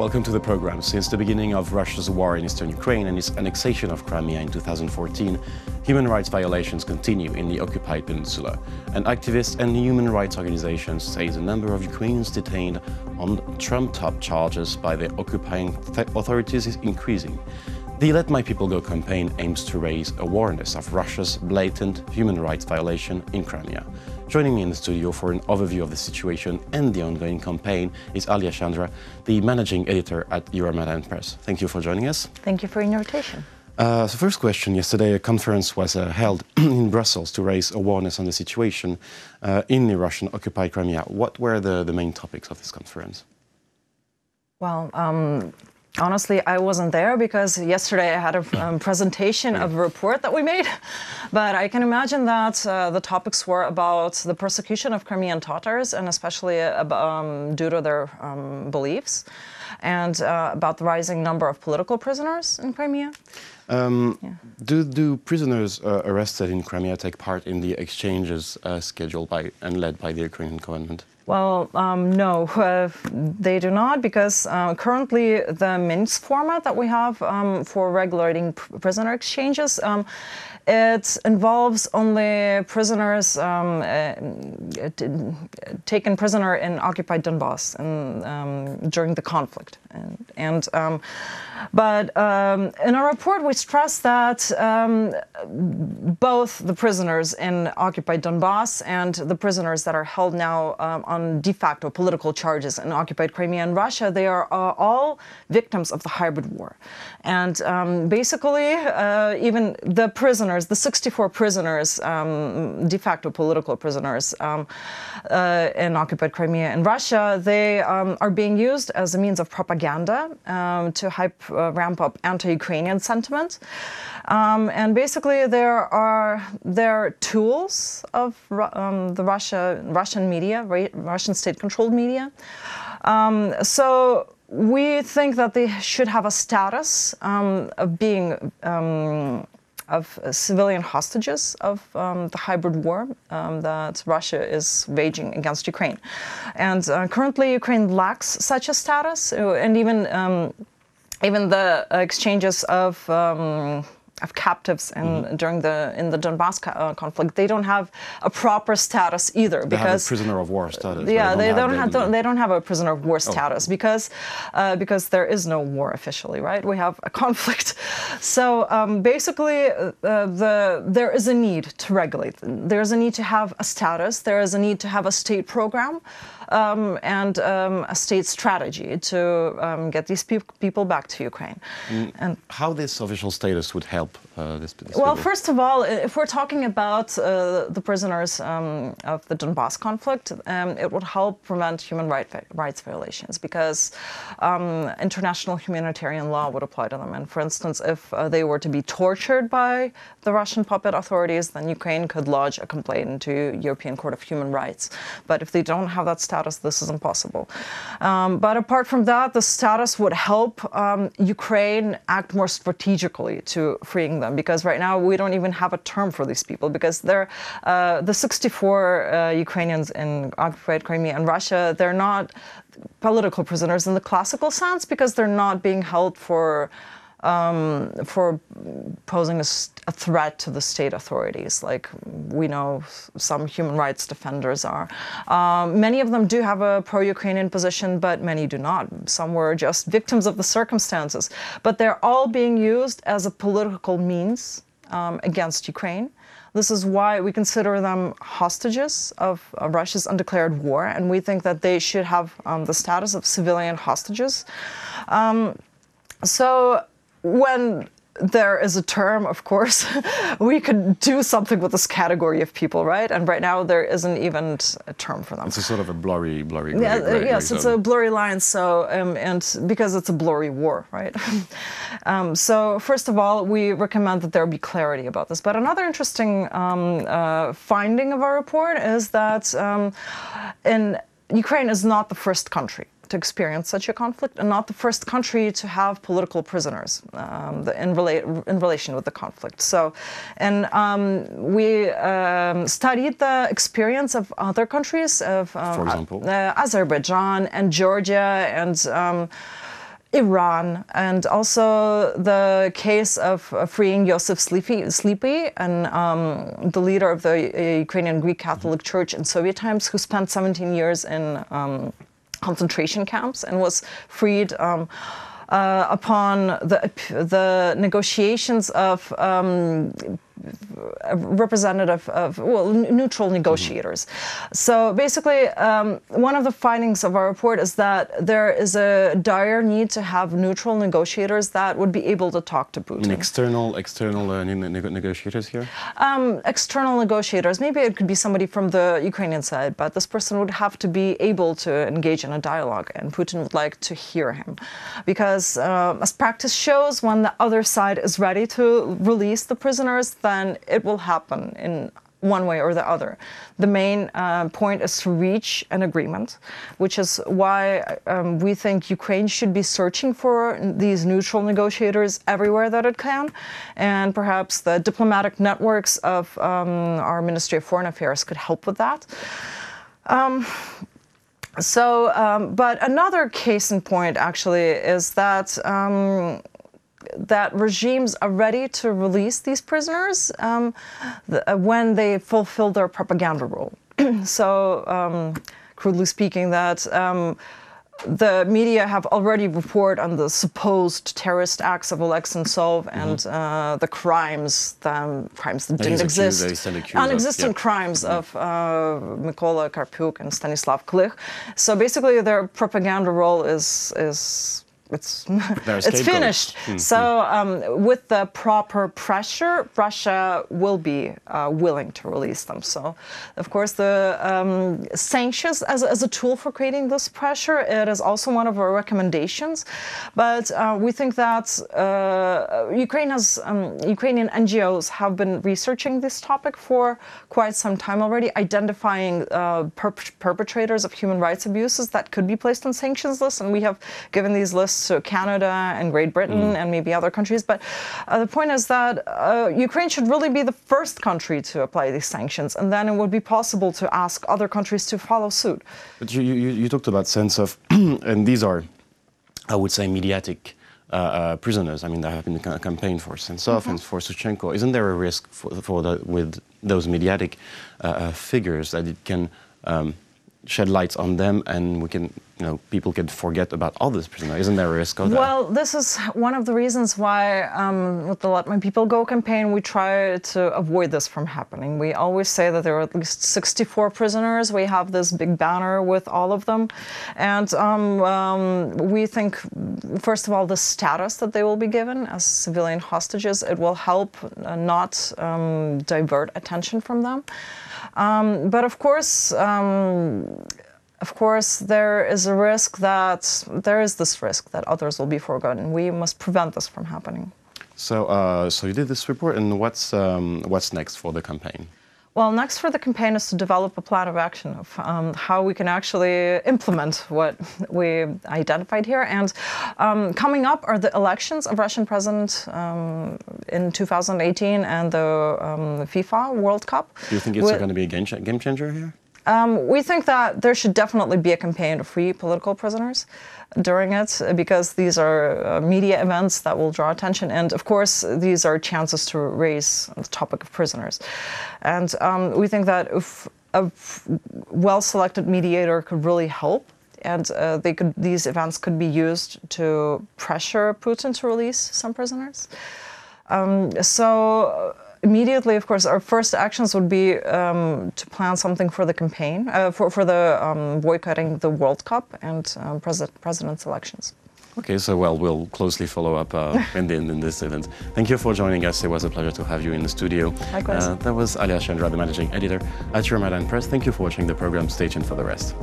Welcome to the program. Since the beginning of Russia's war in eastern Ukraine and its annexation of Crimea in 2014, human rights violations continue in the occupied peninsula. And activists and human rights organizations say the number of Ukrainians detained on trumped-up charges by the occupying authorities is increasing. The Let My People Go campaign aims to raise awareness of Russia's blatant human rights violation in Crimea. Joining me in the studio for an overview of the situation and the ongoing campaign is Alya, Shandra, the managing editor at Euromaidan Press. Thank you for joining us. Thank you for your invitation. So first question, yesterday a conference was held in Brussels to raise awareness on the situation in the Russian-occupied Crimea. What were the main topics of this conference? Well, honestly, I wasn't there because yesterday I had a presentation of a report that we made. But I can imagine that the topics were about the persecution of Crimean Tatars, and especially due to their beliefs, and about the rising number of political prisoners in Crimea. Do prisoners arrested in Crimea take part in the exchanges scheduled by and led by the Ukrainian government? Well, no, they do not, because currently the Minsk format that we have for regulating prisoner exchanges, it involves only prisoners taken prisoner in occupied Donbass during the conflict. But in our report, we stress that both the prisoners in occupied Donbass and the prisoners that are held now on de facto political charges in occupied Crimea and Russia, they are all victims of the hybrid war. And basically, even the prisoners, the 64 prisoners, de facto political prisoners in occupied Crimea and Russia, they are being used as a means of propaganda to ramp up anti-Ukrainian sentiment. And basically, they're tools of the Russian media, Russian state-controlled media. So we think that they should have a status of being of civilian hostages of the hybrid war that Russia is waging against Ukraine. And currently, Ukraine lacks such a status, and even the exchanges of captives during in the Donbass conflict, they don't have a proper status either. They have a prisoner of war status. Yeah, they don't have a prisoner of war status because there is no war officially, right? We have a conflict. So basically, there is a need to regulate. There is a need to have a status. There is a need to have a state program and a state strategy to get these people back to Ukraine. And how this official status would help this? Well, first of all, if we're talking about the prisoners of the Donbass conflict, it would help prevent human rights violations, because international humanitarian law would apply to them. And for instance, if they were to be tortured by the Russian puppet authorities, then Ukraine could lodge a complaint into European Court of Human Rights. But if they don't have that status, this is impossible. But apart from that, the status would help Ukraine act more strategically to freeing them, because right now we don't even have a term for these people, because they're the 64 Ukrainians in occupied Crimea and Russia, they're not political prisoners in the classical sense, because they're not being held for posing a threat to the state authorities, like we know some human rights defenders are. Many of them do have a pro-Ukrainian position, but many do not. Some were just victims of the circumstances. But they're all being used as a political means against Ukraine. This is why we consider them hostages of Russia's undeclared war, and we think that they should have the status of civilian hostages. So when there is a term, of course, we could do something with this category of people, right? And right now there isn't even a term for them. It's a sort of a blurry yes, it's a blurry line. So and because it's a blurry war, right? So first of all, we recommend that there be clarity about this. But another interesting finding of our report is that Ukraine is not the first country to experience such a conflict, and not the first country to have political prisoners in relation with the conflict. So, and we studied the experience of other countries, of for example, Azerbaijan and Georgia Iran, and also the case of freeing Joseph Sleepy, and the leader of the Ukrainian Greek Catholic Church in Soviet times, who spent 17 years in concentration camps and was freed upon the negotiations of representative of, well, neutral negotiators. So basically, one of the findings of our report is that there is a dire need to have neutral negotiators that would be able to talk to Putin. External negotiators here? External negotiators. Maybe it could be somebody from the Ukrainian side, but this person would have to be able to engage in a dialogue, and Putin would like to hear him. Because as practice shows, when the other side is ready to release the prisoners, then it will happen in one way or the other. The main point is to reach an agreement, which is why we think Ukraine should be searching for these neutral negotiators everywhere that it can, and perhaps the diplomatic networks of our Ministry of Foreign Affairs could help with that. But another case in point, actually, is that that regimes are ready to release these prisoners when they fulfill their propaganda role. So, crudely speaking, that the media have already reported on the supposed terrorist acts of Oleg Sentsov and the crimes that didn't exist, non-existent crimes of Mykola Karpuk and Stanislav Klich. So basically, their propaganda role is it's finished. So with the proper pressure, Russia will be willing to release them. So, of course, the sanctions as a tool for creating this pressure, it is also one of our recommendations. But we think that Ukrainian NGOs have been researching this topic for quite some time already, identifying perpetrators of human rights abuses that could be placed on sanctions lists, and we have given these lists to Canada and Great Britain and maybe other countries. But the point is that Ukraine should really be the first country to apply these sanctions, and then it would be possible to ask other countries to follow suit. But you talked about Sentsov, and these are, I would say, mediatic prisoners. I mean, there have been a campaign for Sentsov and for Suchenko. Isn't there a risk with those mediatic figures that it can shed light on them, and we can, people can forget about others prisoners? Isn't there a risk of that? Well, this is one of the reasons why with the Let My People Go campaign, we try to avoid this from happening. We always say that there are at least 64 prisoners. We have this big banner with all of them. And we think, first of all, the status that they will be given as civilian hostages, it will help not divert attention from them. But of course, there is a risk that this risk that others will be forgotten. We must prevent this from happening. So, so you did this report, and what's next for the campaign? Well, next for the campaign is to develop a plan of action of how we can actually implement what we identified here. And coming up are the elections of Russian president in 2018 and the FIFA World Cup. Do you think it's going to be a game changer here? We think that there should definitely be a campaign to free political prisoners during it, because these are media events that will draw attention. And of course, these are chances to raise the topic of prisoners. And we think that if a well-selected mediator could really help, and these events could be used to pressure Putin to release some prisoners. Immediately, of course, our first actions would be to plan something for the campaign, for the boycotting the World Cup and president's elections. Okay, so we'll closely follow up in this event. Thank you for joining us. It was a pleasure to have you in the studio. Likewise. That was Alya, Shandra, the managing editor at Euromaidan Press. Thank you for watching the program. Stay tuned for the rest.